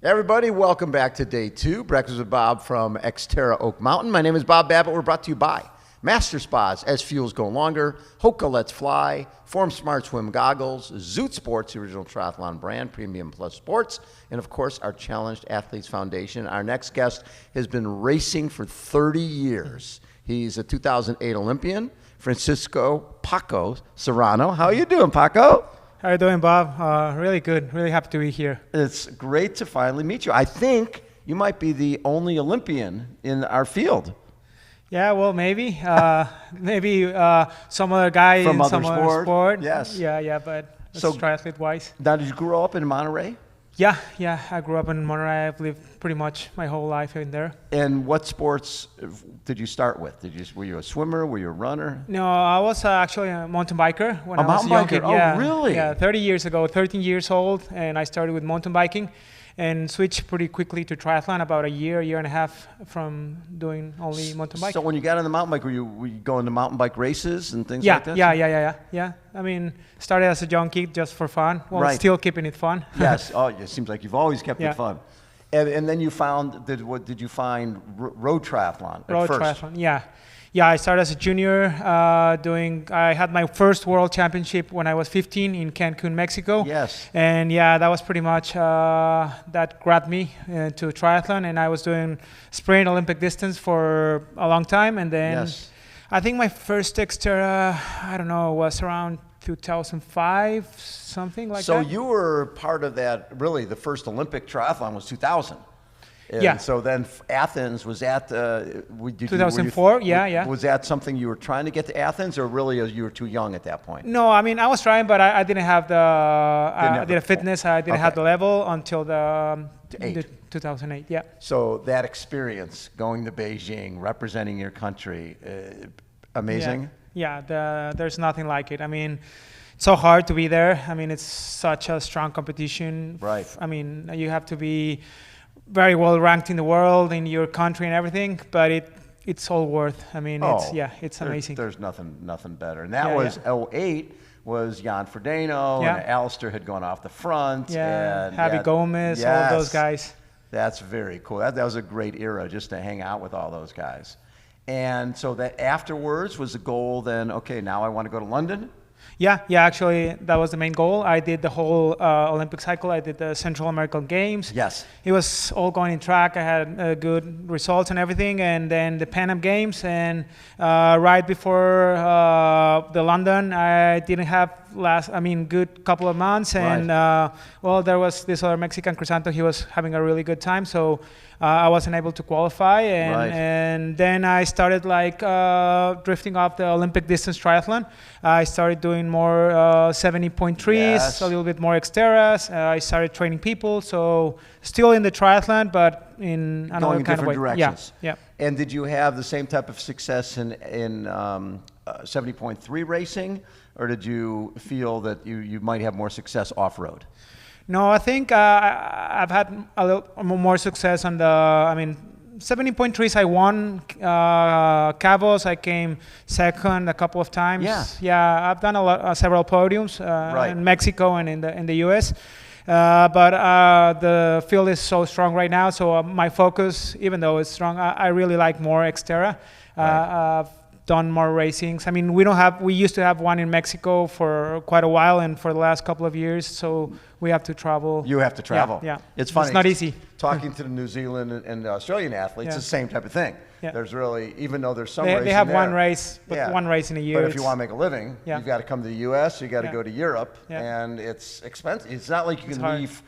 Everybody, welcome back to day 2. Breakfast with Bob from XTERRA Oak Mountain. My name is Bob Babbitt. We're brought to you by Master Spas, SFuels Go Longer, HOKA Let's Fly, Form Smart Swim Goggles, Zoot Sports, the original triathlon brand, Premium Plus Sports, and of course, our Challenged Athletes Foundation. Our next guest has been racing for 30 years. He's a 2008 Olympian, Francisco Paco Serrano. How are you doing, Paco? How are you doing, Bob? Really good. Really happy to be here. It's great to finally meet you. I think you might be the only Olympian in our field. Yeah, well, maybe. Maybe some other guy From in other some other sport. Yes. Yeah, but So- triathlete-wise. Now, did you grow up in Monterey? Yeah. I grew up in Monterey. I've lived pretty much my whole life in there. And what sports did you start with? Were you a swimmer? Were you a runner? No, I was actually a mountain biker when A I was mountain young biker? kid. Oh, Yeah, really? Yeah, 30 years ago, 13 years old, and I started with mountain biking and switched pretty quickly to triathlon about a year and a half from doing only mountain biking. So when you got on the mountain bike, were you going to mountain bike races and things Yeah, like that? yeah. I mean, started as a young kid just for fun. Well, Right. still keeping it fun. Yes. Oh, it seems like you've always kept Yeah. it fun. And then you found, did you find road triathlon at Road first? triathlon, yeah. Yeah, I started as a junior I had my first world championship when I was 15 in Cancun, Mexico. Yes. And yeah, that was pretty much, that grabbed me to triathlon, and I was doing sprint Olympic distance for a long time. And then Yes. I think my first XTERRA, I don't know, was around 2005, something like that. So you were part of that, really, the first Olympic triathlon was 2000. And Yeah. so then Athens, was that, 2004, yeah. Was that something you were trying to get to Athens, or really you were too young at that point? No, I mean, I was trying, but I didn't have have the fitness. I didn't have Okay. the level until the 2008, yeah. So that experience, going to Beijing, representing your country, amazing? Yeah, there's nothing like it. I mean, it's so hard to be there. I mean, it's such a strong competition. Right. I mean, you have to be very well ranked in the world, in your country and everything, but it's all worth. I mean, it's amazing. There's nothing better. And that Yeah, was yeah. 08 was Jan Frodeno, Yeah. and Alistair had gone off the front. Yeah, and Javi Gomez, all of those guys. That's very cool. That was a great era just to hang out with all those guys. And so that afterwards was the goal then, okay, now I want to go to London? Yeah, actually, that was the main goal. I did the whole Olympic cycle. I did the Central American Games. Yes. It was all going in track. I had good results and everything. And then the Pan Am Games. And right before the London, I didn't have good couple of months. And, there was this other Mexican, Crisanto. He was having a really good time. So I wasn't able to qualify. And then I started drifting off the Olympic distance triathlon. I started doing more 70.3s, Yes. a little bit more XTERRAs. I started training people, so still in the triathlon, but in another Going in kind of way. different directions. Yeah. And did you have the same type of success in 70.3 racing, or did you feel that you might have more success off-road? No, I think I've had a little more success on the, 70.3s I won. Cabos, I came second a couple of times. Yeah, I've done several podiums in Mexico and in the US. But the field is so strong right now, so my focus, even though it's strong, I really like more XTERRA. I've done more racings. I mean, we used to have one in Mexico for quite a while, and for the last couple of years, so we have to travel. You have to travel. Yeah. It's funny. It's not easy. Talking to the New Zealand and the Australian athletes, it's the same type of thing. Yeah. There's really, even though there's some racing they have there, one race, but one race in a year. But if you want to make a living, you've got to come to the U.S., you've got to go to Europe, and it's expensive. It's not like you can leave.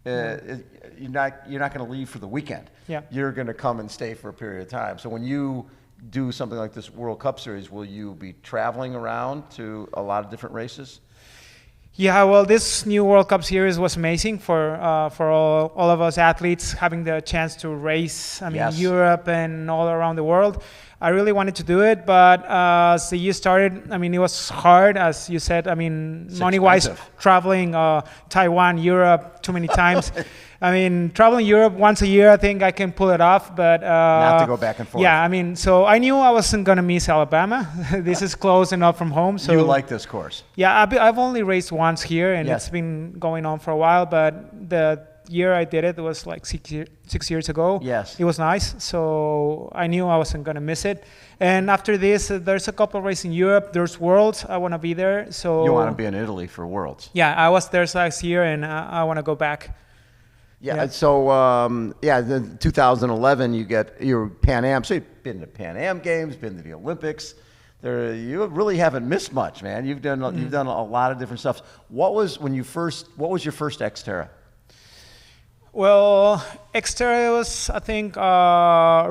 You're not going to leave for the weekend. Yeah. You're going to come and stay for a period of time. So when you do something like this World Cup Series, will you be traveling around to a lot of different races? Yeah, well, this new World Cup Series was amazing for all of us athletes, having the chance to race. Europe and all around the world. I really wanted to do it, but as the year started, it was hard, as you said. Money-wise, traveling Taiwan, Europe, too many times. Traveling Europe once a year, I think I can pull it off, but not to go back and forth. Yeah, so I knew I wasn't gonna miss Alabama. This is close enough from home. So you like this course? Yeah, I've only raced once here, and it's been going on for a while. But the year I did it was like 6 years ago. Yes. It was nice. So I knew I wasn't going to miss it. And after this, there's a couple of races in Europe. There's Worlds. I want to be there. So you want to be in Italy for Worlds? Yeah, I was there last year, and I want to go back. Yeah. So then 2011, you're Pan Am. So you've been to Pan Am Games, been to the Olympics. You really haven't missed much, man. You've done a lot of different stuff. What was your first XTERRA? Well, XTERRA was, I think,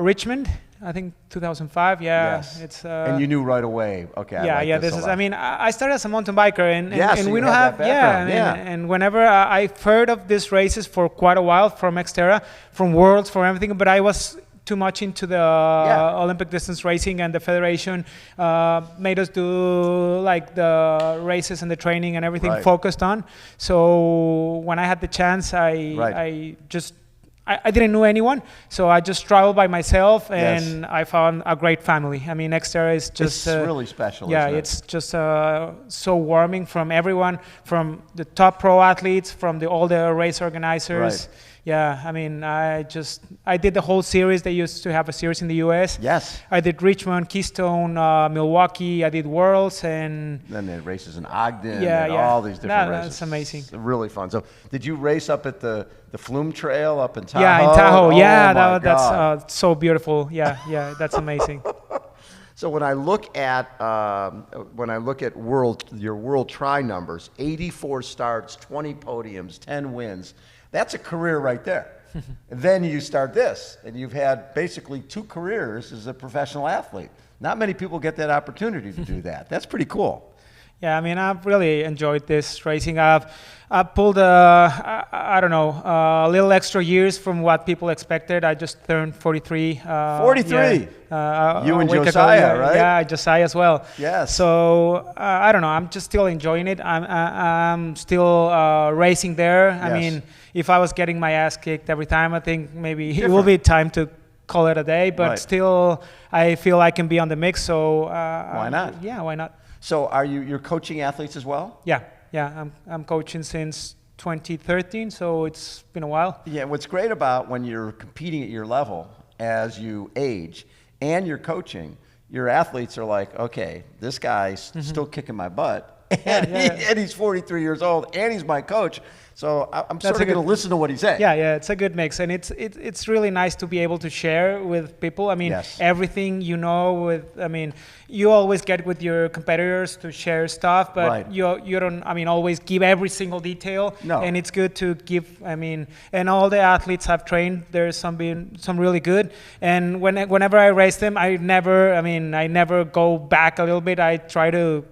Richmond. I think 2005. Yeah, yes. It's. And you knew right away. Okay. This is. I mean, I started as a mountain biker, and so we don't have. And whenever I've heard of these races for quite a while, from XTERRA, from Worlds, from everything, but I was too much into the Olympic distance racing, and the federation made us do like the races and the training and everything focused on. So when I had the chance, I didn't know anyone, so I just traveled by myself, and I found a great family. I mean, XTERRA is just it's really special. Yeah, isn't it? it's just so warming, from everyone, from the top pro athletes, from all the race organizers. Right. Yeah, I mean, I did the whole series. They used to have a series in the U.S. Yes. I did Richmond, Keystone, Milwaukee. I did Worlds, and then the races in Ogden, and all these different races. That's amazing. It's really fun. So, did you race up at the Flume Trail up in Tahoe? Yeah, in Tahoe. Oh, that's so beautiful. Yeah, that's amazing. So when I look at your world tri numbers, 84 starts, 20 podiums, 10 wins. That's a career right there. Then you start this, and you've had basically 2 careers as a professional athlete. Not many people get that opportunity to do that. That's pretty cool. Yeah, I mean, I've really enjoyed this racing. I've pulled a little extra years from what people expected. I just turned 43. 43. You and Josiah, right? Yeah, Josiah as well. Yes. So I don't know. I'm just still enjoying it. I'm still racing there. Yes. I mean, if I was getting my ass kicked every time, I think maybe it will be time to call it a day. But still, I feel I can be on the mix. So why not? Yeah, why not? So you're coaching athletes as well? Yeah. I'm coaching since 2013, so it's been a while. Yeah, what's great about when you're competing at your level as you age and you're coaching, your athletes are like, okay, this guy's still kicking my butt, and he's 43 years old, and he's my coach. So I'm sort of going to listen to what he's saying. Yeah, it's a good mix, and it's really nice to be able to share with people. I mean, everything you always get with your competitors to share stuff, but you don't, always give every single detail. No. And it's good to give, and all the athletes I've trained, there's some really good. And whenever I race them, I never go back a little bit. I try to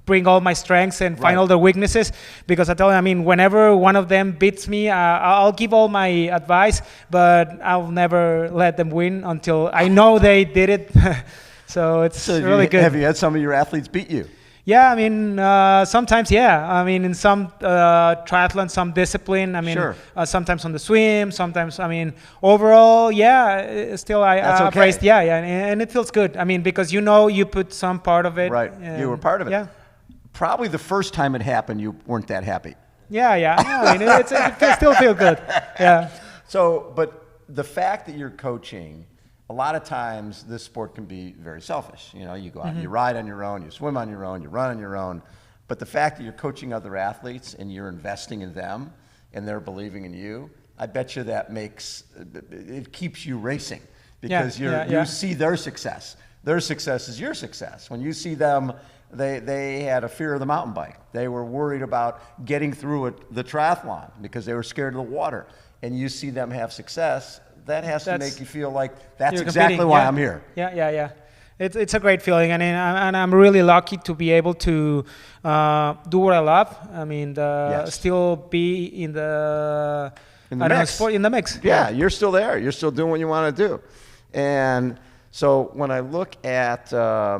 bring all my strengths and find all the weaknesses, because I tell them, whenever one of them beats me, I'll give all my advice, but I'll never let them win until I know they did it. So it's really good. Have you had some of your athletes beat you? Yeah, sometimes, yeah. In some triathlon, some discipline. Sometimes on the swim, sometimes, overall, yeah, still I've raced, and it feels good. Because you put some part of it. Right, you were part of it. Yeah. Probably the first time it happened, you weren't that happy. Yeah. It still feels good. Yeah. So, but the fact that you're coaching, a lot of times this sport can be very selfish. You go out, you ride on your own, you swim on your own, you run on your own. But the fact that you're coaching other athletes and you're investing in them and they're believing in you, I bet you that it keeps you racing, because you see their success. Their success is your success. When you see them, they had a fear of the mountain bike. They were worried about getting through the triathlon because they were scared of the water. And you see them have success, that has to make you feel like that's exactly why I'm here. Yeah. It's a great feeling, and I'm really lucky to be able to do what I love. Still be in the mix. Yeah, you're still there. You're still doing what you want to do, and so when I look at I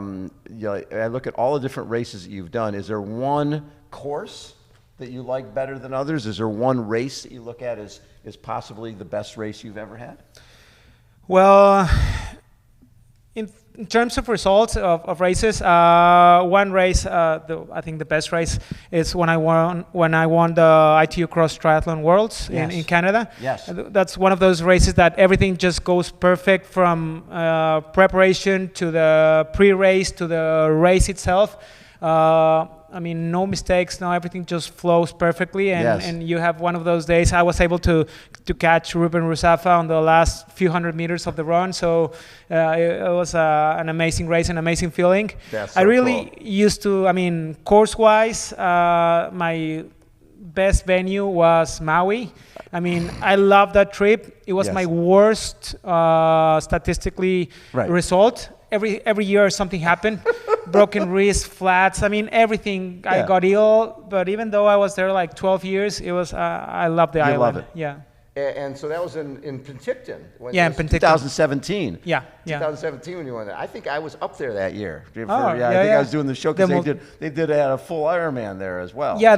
look at all the different races that you've done, is there one course that you like better than others? Is there one race that you look at as possibly the best race you've ever had? Well, in terms of results of races, one race, I think the best race is when I won the ITU Cross Triathlon Worlds in Canada. Yes. That's one of those races that everything just goes perfect from preparation to the pre-race to the race itself. I mean, no mistakes, no, everything just flows perfectly, and you have one of those days. I was able to catch Ruben Ruzafa on the last few hundred meters of the run, so it was an amazing race, an amazing feeling. That's so I really cool. used to, I mean, course-wise, my best venue was Maui. I mean, I love that trip. It was my worst statistically result. Every year something happened. Broken wrist, flats. I mean, everything. I got ill, but even though I was there like 12 years, it was. I love the island. Love it. Yeah. And so that was in Penticton. In Penticton. 2017. Yeah. 2017 when you went there. I think I was up there that year. I think I was doing the show because they did a full Ironman there as well. Yeah,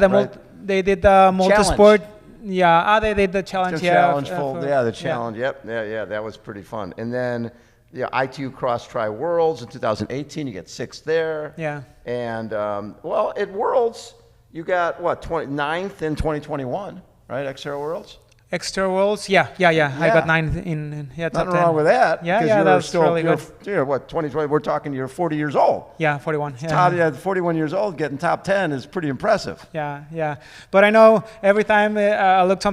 they did the multi-sport. Yeah, they did the challenge. The challenge the challenge. Yep. Yeah, that was pretty fun. And then. Yeah, ITU Cross Tri Worlds in 2018, you get 6th there. Yeah. And, at Worlds, you got, 9th in 2021, right? XTERRA Worlds? XTERRA Worlds, yeah. I got 9th in top 10. Nothing wrong with that. Yeah, that's really good. You're 2020, we're talking you're 40 years old. Yeah, 41. 41 years old, getting top 10 is pretty impressive. Yeah. But I know every time I look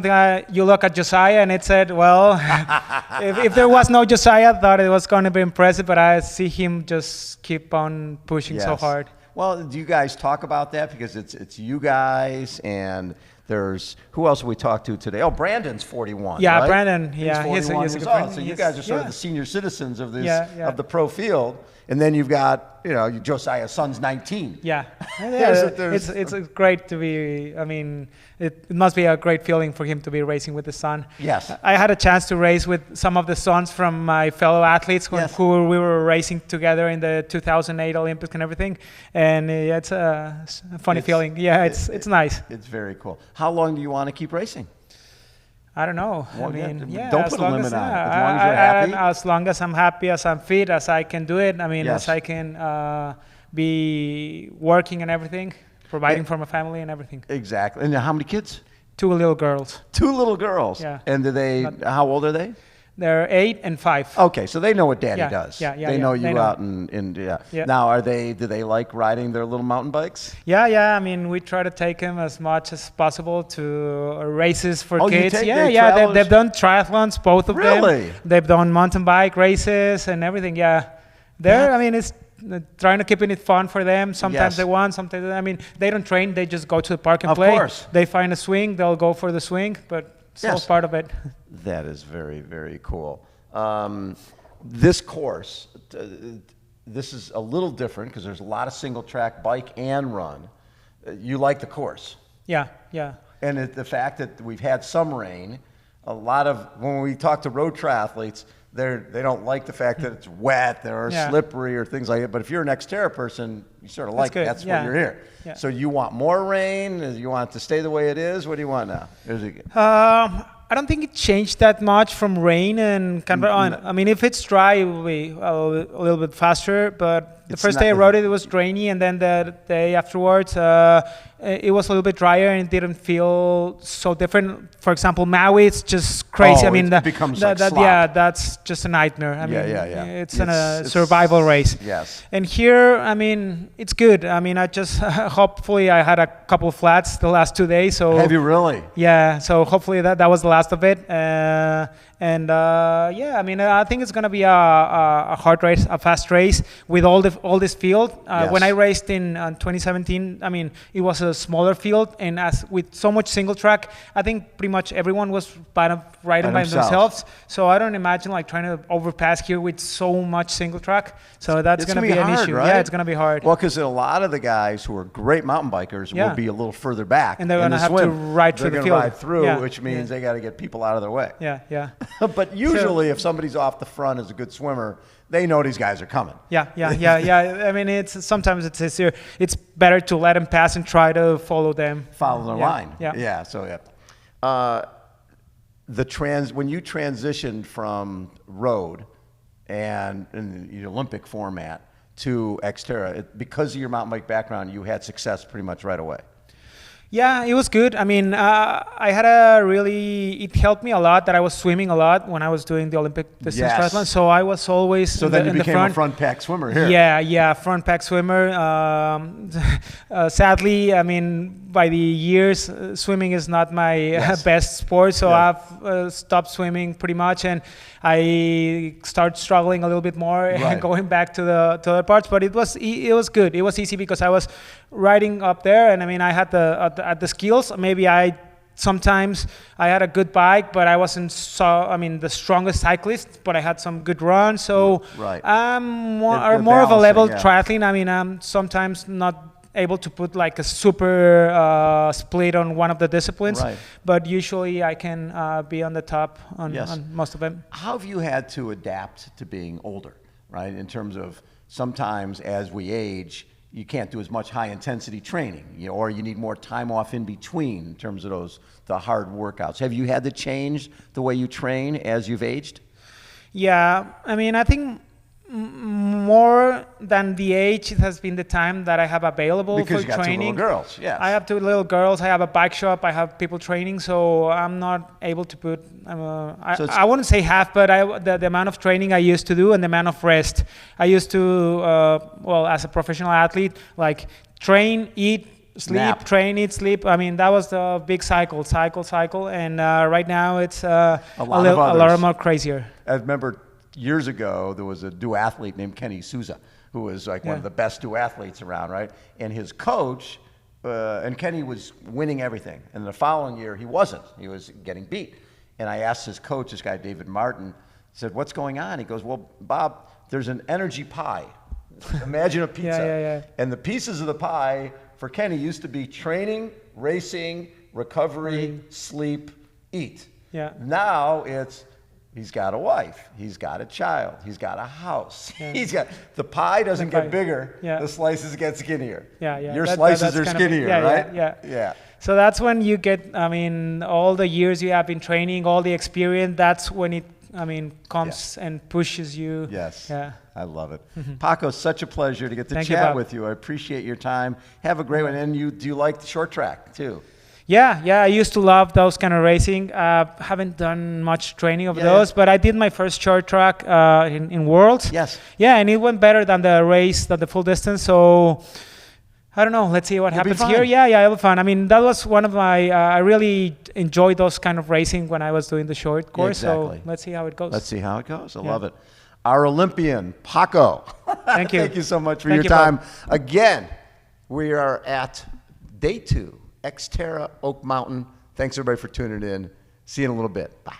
you look at Josiah and it said, well, if there was no Josiah, I thought it was going to be impressive, but I see him just keep on pushing so hard. Well, do you guys talk about that? Because it's you guys and... There's who else have we talked to today? Oh, Brandon's 41. Yeah, right? Brandon. He's 41 years old. So you guys are sort of the senior citizens of this of the pro field, and then you've got Josiah's son's 19. Yeah, it's great to be. I mean, it must be a great feeling for him to be racing with the son. Yes, I had a chance to race with some of the sons from my fellow athletes who we were racing together in the 2008 Olympics and everything, and it's a funny feeling. Yeah, it's nice. It's very cool. How long do you want to keep racing? I don't know. Well, don't put a limit on it. As long as you're happy. As long as I'm happy, as I'm fit, as I can do it. I mean, as I can be working and everything, providing for my family and everything. Exactly. And how many kids? 2 little girls. 2 little girls. Yeah. And how old are they? They're 8 and 5. Okay, so they know what Daddy does. They know you out in Now, do they like riding their little mountain bikes? Yeah. I mean, we try to take them as much as possible to races for kids. They've done triathlons, both of them. Really? They've done mountain bike races and everything. Yeah. I mean, it's trying to keep it fun for them. Sometimes they want, sometimes I mean, they don't train. They just go to the park and play. Of course. They find a swing, they'll go for the swing, but it's all part of it. That is very, very cool. This course, this is a little different because there's a lot of single track bike and run. You like the course. Yeah. And the fact that we've had some rain, when we talk to road triathletes, they don't like the fact that it's wet or slippery or things like that. But if you're an XTERRA person, you sort of like it. That's why you're here. Yeah. So you want more rain? You want it to stay the way it is? What do you want now? I don't think it changed that much from rain and kind of on. I mean, if it's dry, it will be a little bit faster. But the first day I rode it, it was rainy, and then the day afterwards, it was a little bit drier and it didn't feel so different. For example, Maui, it's just crazy. I mean, it becomes like slop. That's just a nightmare. I mean, it's a it's survival race. Yes. And here, I mean, it's good. I mean, I just hopefully I had a couple of flats the last 2 days. So have you really? Yeah. So hopefully that was the last of it. I mean, I think it's gonna be a hard race, a fast race with all this field. When I raced in 2017, I mean, it was a smaller field, and as with so much single track, I think pretty much everyone was riding by themselves. So I don't imagine like trying to overpass here with so much single track. So that's gonna be an issue. Right? Yeah, it's gonna be hard. Well, because a lot of the guys who are great mountain bikers will be a little further back, and they're gonna have to ride through the field. Ride through, which means they got to get people out of their way. Yeah. But usually, if somebody's off the front as a good swimmer, they know these guys are coming. Yeah. I mean, sometimes it's easier. It's better to let them pass and try to follow them. Follow the line. Yeah. When you transitioned from road and in the Olympic format to XTERRA. Because of your mountain bike background, you had success pretty much right away. Yeah, it was good. I mean, it helped me a lot that I was swimming a lot when I was doing the Olympic distance triathlon. So I was always So then you became a front pack swimmer here. Yeah, front pack swimmer. Sadly, I mean, by the years, swimming is not my best sport. So I've stopped swimming pretty much, and I started struggling a little bit more and going back to the other parts. But it was good. It was easy because I was riding up there, and I mean, I had the skills. Maybe sometimes I had a good bike, but I wasn't the strongest cyclist, but I had some good runs. So I'm more of a level triathlete. I mean, I'm sometimes not able to put like a super split on one of the disciplines, but usually I can be on the top on most of them. How have you had to adapt to being older, right? In terms of sometimes as we age, you can't do as much high intensity training, or you need more time off in between in terms of the hard workouts. Have you had to change the way you train as you've aged? Yeah, I mean, I think more than the age, it has been the time that I have available for training. Because you got 2 little girls, yes. I have 2 little girls. I have a bike shop. I have people training, so I'm not able to put. I wouldn't say half, but the amount of training I used to do and the amount of rest I used to. As a professional athlete, like train, eat, sleep, train, eat, sleep. I mean, that was the big cycle, and right now it's a lot more crazier. I remember years ago, there was a duathlete named Kenny Souza, who was like one of the best duathletes around, right? And his coach, and Kenny was winning everything. And the following year, he wasn't. He was getting beat. And I asked his coach, this guy, David Martin, said, what's going on? He goes, well, Bob, there's an energy pie. Imagine a pizza. And the pieces of the pie for Kenny used to be training, racing, recovery, sleep, eat. Now it's, he's got a wife, he's got a child, he's got a house. The pie doesn't get bigger, the slices get skinnier. Your slices are skinnier, right? Yeah. So that's when you get, I mean, all the years you have been training, all the experience, that's when it, comes and pushes you. I love it. Paco, such a pleasure to get to chat with you. I appreciate your time. Have a great one. And do you like the short track too? Yeah, I used to love those kind of racing. Haven't done much training of those, but I did my first short track in Worlds. Yeah, and it went better than the full distance. So I don't know. Let's see what happens here. Yeah, it'll be fun. I mean, that was one of my. I really enjoyed those kind of racing when I was doing the short course. So let's see how it goes. Let's see how it goes. I love it. Our Olympian, Paco. Thank you. Thank you so much for your time. Bob. Again, we are at day 2. XTERRA Oak Mountain. Thanks everybody for tuning in. See you in a little bit. Bye.